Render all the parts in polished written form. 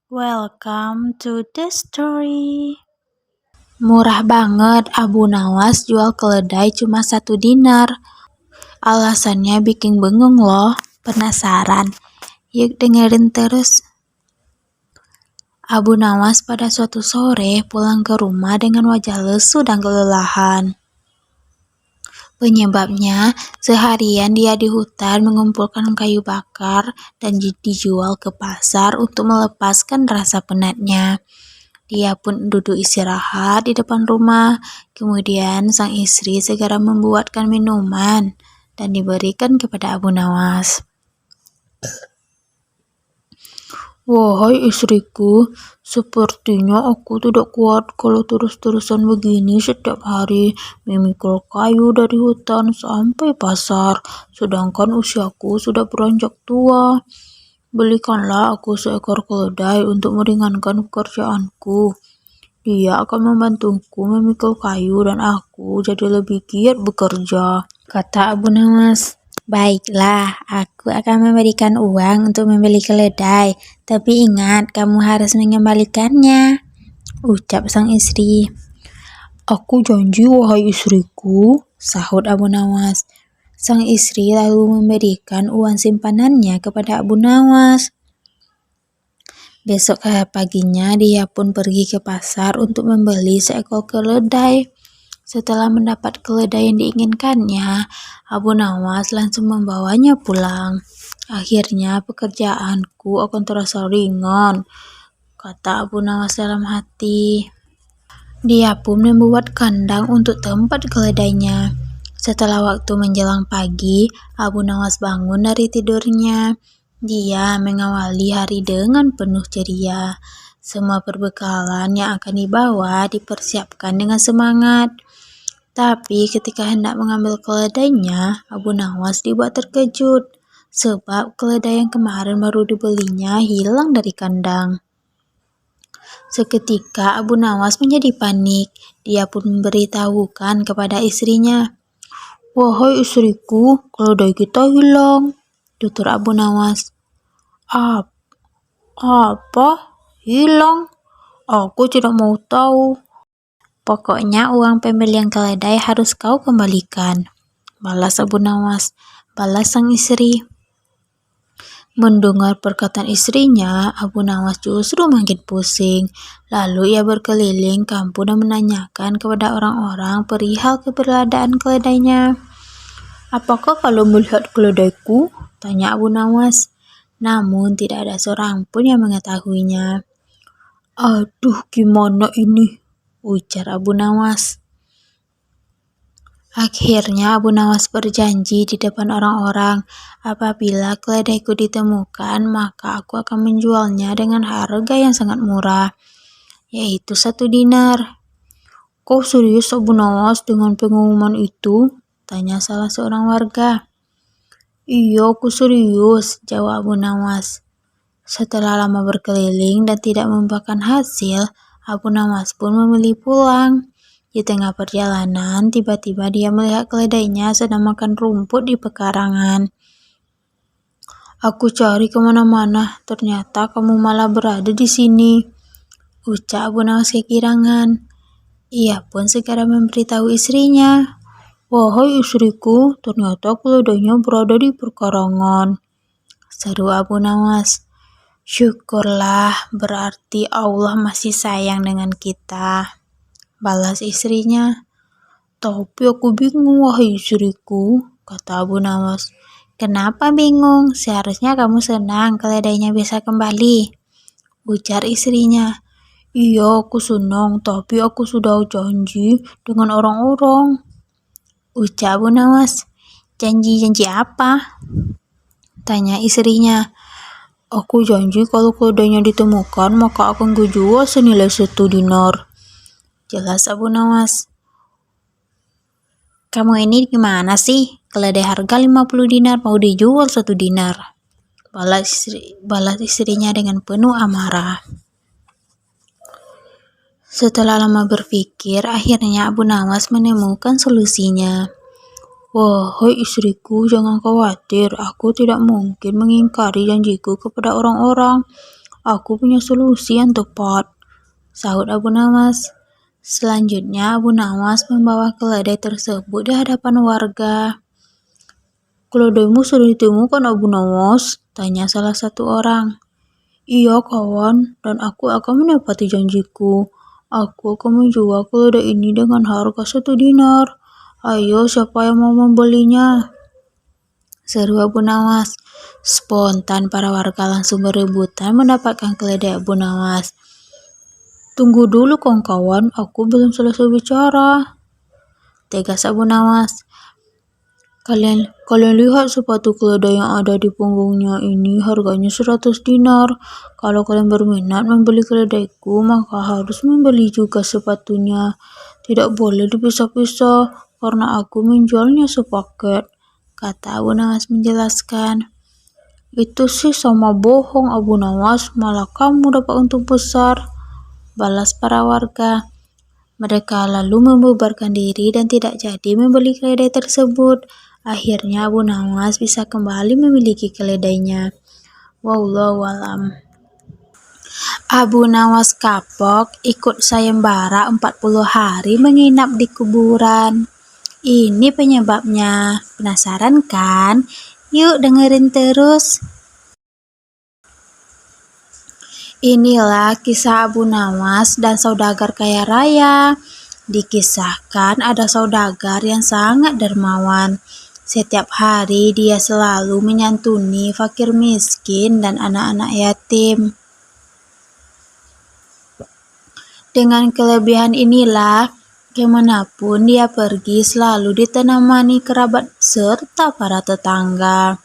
Welcome to the story. Murah banget, Abu Nawas jual keledai cuma 1 dinar. Alasannya bikin bengong loh. Penasaran? Yuk dengerin terus. Abu Nawas pada suatu sore pulang ke rumah dengan wajah lesu dan kelelahan. Penyebabnya, seharian dia di hutan mengumpulkan kayu bakar dan dijual ke pasar untuk melepaskan rasa penatnya. Dia pun duduk istirahat di depan rumah. Kemudian sang istri segera membuatkan minuman dan diberikan kepada Abu Nawas. Wahai istriku, sepertinya aku tidak kuat kalau terus-terusan begini setiap hari memikul kayu dari hutan sampai pasar, sedangkan usiaku sudah beranjak tua. Belikanlah aku seekor keledai untuk meringankan pekerjaanku. Dia akan membantuku memikul kayu dan aku jadi lebih giat bekerja, kata Abu Nawas. Baiklah, aku akan memberikan uang untuk membeli keledai, tapi ingat kamu harus mengembalikannya, ucap sang istri. Aku janji wahai istriku, sahut Abu Nawas. Sang istri lalu memberikan uang simpanannya kepada Abu Nawas. Besok paginya dia pun pergi ke pasar untuk membeli seekor keledai. Setelah mendapat keledai yang diinginkannya, Abu Nawas langsung membawanya pulang. Akhirnya pekerjaanku akan terasa ringan, kata Abu Nawas dalam hati. Dia pun membuat kandang untuk tempat keledainya. Setelah waktu menjelang pagi, Abu Nawas bangun dari tidurnya. Dia mengawali hari dengan penuh ceria. Semua perbekalan yang akan dibawa dipersiapkan dengan semangat. Tapi ketika hendak mengambil keledainya, Abu Nawas dibuat terkejut, sebab keledai yang kemarin baru dibelinya hilang dari kandang. Seketika Abu Nawas menjadi panik. Dia pun memberitahukan kepada istrinya. Wahai istriku, keledai kita hilang, tutur Abu Nawas. Apa? Hilang? Aku tidak mau tahu. Pokoknya uang pembelian keledai harus kau kembalikan, balas Abu Nawas, balas sang istri. Mendengar perkataan istrinya, Abu Nawas justru makin pusing. Lalu ia berkeliling kampung dan menanyakan kepada orang-orang perihal keberadaan keledainya. Apakah kalau melihat keledaiku? Tanya Abu Nawas. Namun tidak ada seorang pun yang mengetahuinya. Aduh, gimana ini? Ujar Abu Nawas. Akhirnya Abu Nawas berjanji di depan orang-orang, apabila keledaiku ditemukan, maka aku akan menjualnya dengan harga yang sangat murah, yaitu 1 dinar. Kau serius Abu Nawas dengan pengumuman itu? Tanya salah seorang warga. Iya, aku serius, jawab Abu Nawas. Setelah lama berkeliling dan tidak membuahkan hasil, Abu Nawas pun memilih pulang. Di tengah perjalanan, tiba-tiba dia melihat keledainya sedang makan rumput di pekarangan. Aku cari kemana-mana, ternyata kamu malah berada di sini, ucap Abu Nawas kegirangan. Ia pun segera memberitahu istrinya. Wahai istriku, ternyata keledainya berada di pekarangan, seru Abu Nawas. Syukurlah, berarti Allah masih sayang dengan kita, balas istrinya. Tapi aku bingung wahai istriku, kata Abu Nawas. Kenapa bingung? Seharusnya kamu senang keledainya bisa kembali, ujar istrinya. Iya, aku senang, tapi aku sudah janji dengan orang-orang, ucap Abu Nawas. Janji-janji apa? Tanya istrinya. Aku janji kalau keledainya ditemukan, maka akan kujual senilai 1 dinar, jelas Abu Nawas. Kamu ini gimana sih? Keledai harga 50 dinar mau dijual 1 dinar, balas istrinya dengan penuh amarah. Setelah lama berpikir, akhirnya Abu Nawas menemukan solusinya. Wahai istriku, jangan khawatir, aku tidak mungkin mengingkari janjiku kepada orang-orang. Aku punya solusi yang tepat, sahut Abu Nawas. Selanjutnya Abu Nawas membawa keledai tersebut di hadapan warga. "Keledaimu sudah ditemukan Abu Nawas?" tanya salah satu orang. "Iya kawan, dan aku akan menepati janjiku. Aku akan menjual keledai ini dengan harga 1 dinar. Ayo siapa yang mau membelinya?" seru Abu Nawas. Spontan para warga langsung berebutan mendapatkan keledai Abu Nawas. "Tunggu dulu kawan-kawan, aku belum selesai bicara," tegas Abu Nawas. Kalian lihat sepatu keledai yang ada di punggungnya ini, harganya 100 dinar. Kalau kalian berminat membeli keledaiku, maka harus membeli juga sepatunya. Tidak boleh dipisah-pisah, karena aku menjualnya sepaket, kata Abu Nawas menjelaskan. "Itu sih sama bohong Abu Nawas, malah kamu dapat untung besar," balas para warga. Mereka lalu membubarkan diri dan tidak jadi membeli keledai tersebut. Akhirnya Abu Nawas bisa kembali memiliki keledainya. Wallahu alam. Abu Nawas kapok ikut sayembara 40 hari menginap di kuburan. Ini penyebabnya. Penasaran kan? Yuk dengerin terus. Inilah kisah Abu Nawas dan saudagar kaya raya. Dikisahkan ada saudagar yang sangat dermawan. Setiap hari dia selalu menyantuni fakir miskin dan anak-anak yatim. Dengan kelebihan inilah, kemanapun dia pergi selalu ditemani kerabat serta para tetangga.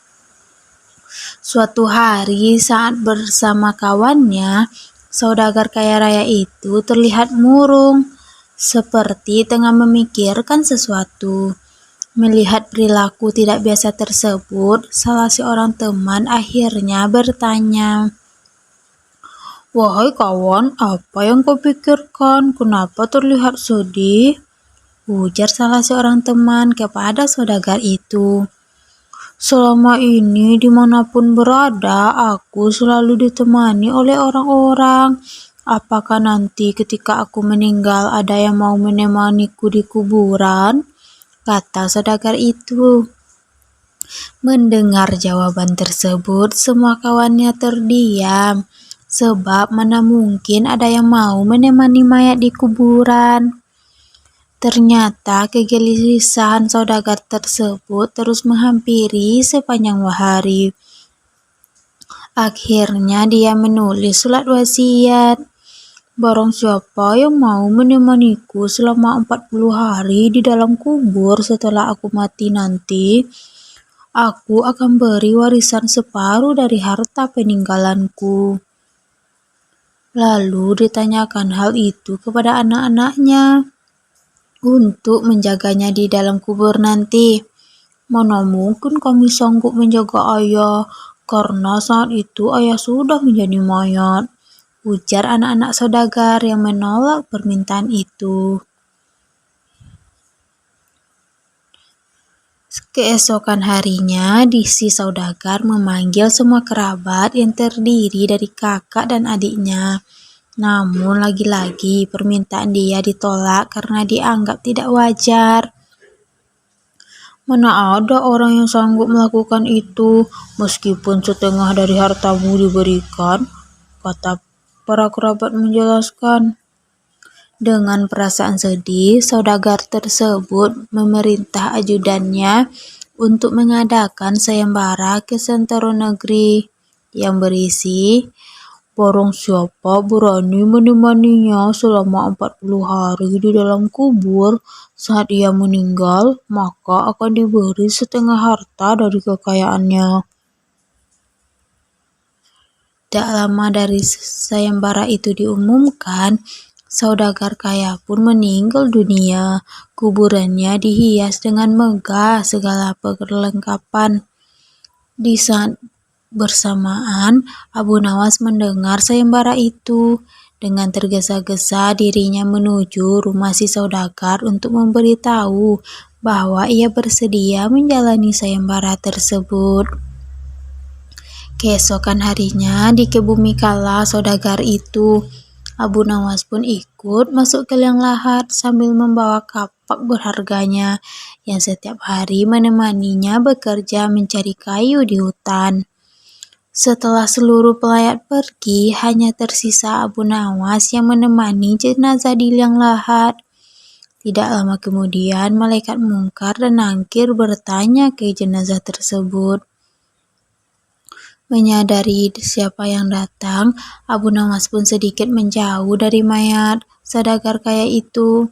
Suatu hari saat bersama kawannya, saudagar kaya raya itu terlihat murung, seperti tengah memikirkan sesuatu. Melihat perilaku tidak biasa tersebut, salah seorang teman akhirnya bertanya, "Wahai kawan, apa yang kau pikirkan? Kenapa terlihat sedih?" ujar salah seorang teman kepada saudagar itu. "Selama ini dimanapun berada, aku selalu ditemani oleh orang-orang. Apakah nanti ketika aku meninggal ada yang mau menemaniku di kuburan?" kata saudagar itu. Mendengar jawaban tersebut, semua kawannya terdiam, sebab mana mungkin ada yang mau menemani mayat di kuburan. Ternyata kegelisahan saudagar tersebut terus menghampiri sepanjang hari. Akhirnya dia menulis surat wasiat. "Barang siapa yang mau menemaniku selama 40 hari di dalam kubur setelah aku mati nanti, aku akan beri warisan separuh dari harta peninggalanku." Lalu ditanyakan hal itu kepada anak-anaknya untuk menjaganya di dalam kubur nanti. "Mana mungkin kami sanggup menjaga ayah, karena saat itu ayah sudah menjadi mayat," ujar anak-anak saudagar yang menolak permintaan itu. Keesokan harinya, si saudagar memanggil semua kerabat yang terdiri dari kakak dan adiknya. Namun lagi-lagi permintaan dia ditolak karena dianggap tidak wajar. "Mana ada orang yang sanggup melakukan itu, meskipun setengah dari hartamu diberikan," kata para kerabat menjelaskan. Dengan perasaan sedih, saudagar tersebut memerintah ajudannya untuk mengadakan sayembara ke seantero negeri yang berisi, "Barang siapa berani menemaninya selama 40 hari di dalam kubur saat ia meninggal, maka akan diberi setengah harta dari kekayaannya." Tak lama dari sayembara itu diumumkan, saudagar kaya pun meninggal dunia. Kuburannya dihias dengan megah segala perlengkapan. Di saat bersamaan, Abu Nawas mendengar sayembara itu. Dengan tergesa-gesa dirinya menuju rumah si saudagar untuk memberitahu bahwa ia bersedia menjalani sayembara tersebut. Keesokan harinya di Kebumikala saudagar itu, Abu Nawas pun ikut masuk ke liang lahat sambil membawa kapak berharganya yang setiap hari menemaninya bekerja mencari kayu di hutan. Setelah seluruh pelayat pergi, hanya tersisa Abu Nawas yang menemani jenazah di liang lahat. Tidak lama kemudian, malaikat Mungkar dan Nakir bertanya ke jenazah tersebut. Menyadari siapa yang datang, Abu Nawas pun sedikit menjauh dari mayat saudagar kaya itu.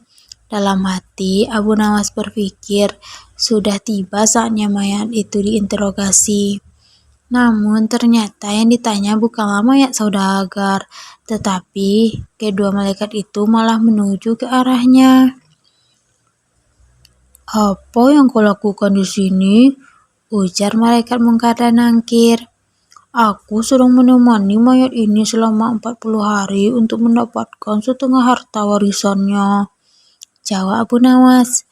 Dalam hati, Abu Nawas berpikir, sudah tiba saatnya mayat itu diinterogasi. Namun ternyata yang ditanya bukanlah mayat saudagar, tetapi kedua malaikat itu malah menuju ke arahnya. "Apa yang kau lakukan di sini?" ujar malaikat Mungkar dan Nakir. "Aku sedang menemani mayat ini selama 40 hari untuk mendapatkan setengah harta warisannya," jawab Abu Nawas.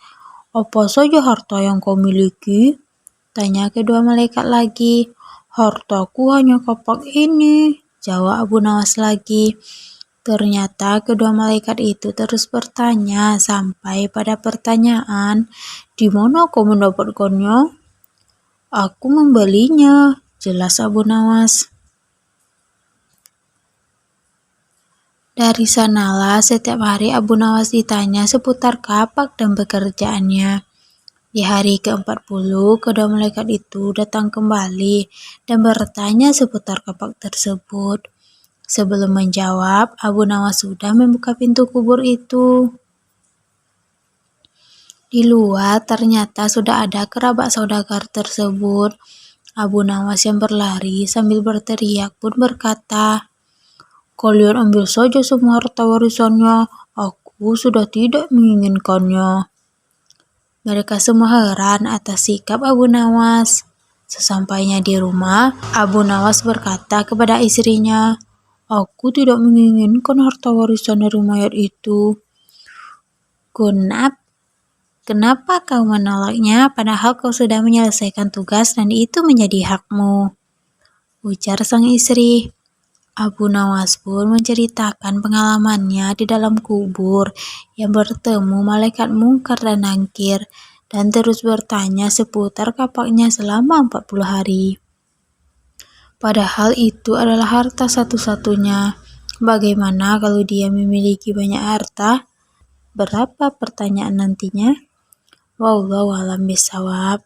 "Apa saja harta yang kau miliki?" tanya kedua malaikat lagi. "Hartaku hanya kapak ini," jawab Abu Nawas lagi. Ternyata kedua malaikat itu terus bertanya sampai pada pertanyaan, "Di mana kau mendapatkannya?" "Aku membelinya," jelas Abu Nawas. Dari sanalah setiap hari Abu Nawas ditanya seputar kapak dan pekerjaannya. Di hari ke-40, kedua malaikat itu datang kembali dan bertanya seputar kapak tersebut. Sebelum menjawab, Abu Nawas sudah membuka pintu kubur itu. Di luar ternyata sudah ada kerabat saudagar tersebut. Abu Nawas yang berlari sambil berteriak pun berkata, "Kalian ambil saja semua harta warisannya, aku sudah tidak menginginkannya." Mereka semua heran atas sikap Abu Nawas. Sesampainya di rumah, Abu Nawas berkata kepada istrinya, "Aku tidak menginginkan harta warisan dari mayat itu." Kenapa kau menolaknya padahal kau sudah menyelesaikan tugas dan itu menjadi hakmu?" ujar sang istri. Abu Nawas pun menceritakan pengalamannya di dalam kubur yang bertemu malaikat Mungkar dan Nakir dan terus bertanya seputar kapaknya selama 40 hari. Padahal itu adalah harta satu-satunya. Bagaimana kalau dia memiliki banyak harta? Berapa pertanyaan nantinya? Wallahu a'lam bishawab.